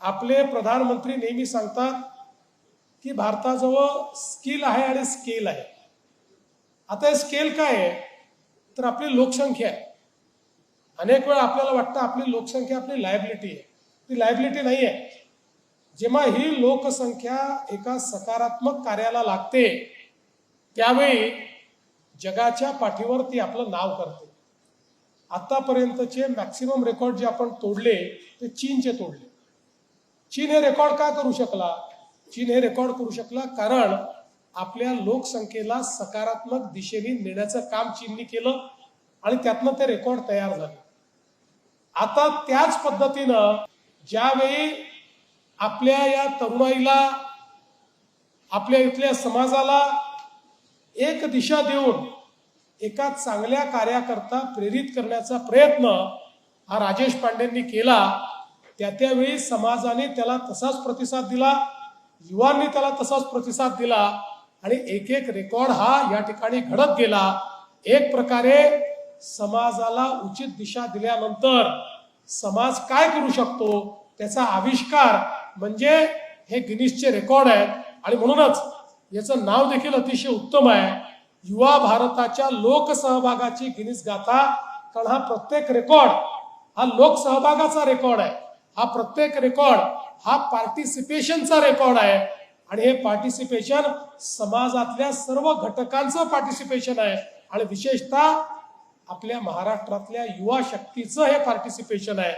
आपले प्रधानमंत्री नेहमी सांगतात की भारताजवळ स्किल आहे आणि स्केल आहे. आता हे स्केल काय आहे तर आपली लोकसंख्या आहे. अनेक वेळा आपल्याला वाटतं आपली लोकसंख्या आपली लायबिलिटी आहे. ती लायबिलिटी नाही आहे. जेव्हा ही लोकसंख्या एका सकारात्मक कार्याला लागते त्यावेळी जगाच्या पाठीवर ती आपलं नाव करते. आतापर्यंतचे मॅक्सिमम रेकॉर्ड जे आपण तोडले ते चीनचे तोडले. चीन हे रेकॉर्ड का करू शकला? चीन हे रेकॉर्ड करू शकला कारण आपल्या लोकसंख्येला सकारात्मक दिशेने नेण्याचं काम चीनने केलं आणि त्यातनं ते रेकॉर्ड तयार झाले. आता त्याच पद्धतीनं ज्यावेळी आपल्या या तरुणाईला आपल्या इथल्या समाजाला एक दिशा देऊन एका चांगल्या कार्याकरता प्रेरित करण्याचा प्रयत्न हा राजेश पांडेंनी केला, त्यावेळी समाजाने त्याला तसाच प्रतिसाद दिला, युवांनी त्याला तसाच प्रतिसाद दिला आणि एक एक रेकॉर्ड हा या ठिकाणी घडत गेला. एक प्रकारे समाजाला उचित दिशा दिल्यानंतर समाज काय करू शकतो त्याचा आविष्कार म्हणजे हे गिनीजचे रेकॉर्ड आहेत. आणि म्हणूनच याचं नाव देखील अतिशय उत्तम आहे, युवा भारताच्या लोकसहभागाची गिनीज गाथा. कारण हा प्रत्येक रेकॉर्ड हा लोकसहभागाचा रेकॉर्ड आहे. हा प्रत्येक रेकॉर्ड हा पार्टिसिपेशनचा रेकॉर्ड आहे आणि हे पार्टिसिपेशन समाजातल्या सर्व घटकांचं पार्टिसिपेशन आहे आणि विशेषतः आपल्या महाराष्ट्रातल्या युवा शक्तीचं हे पार्टिसिपेशन आहे.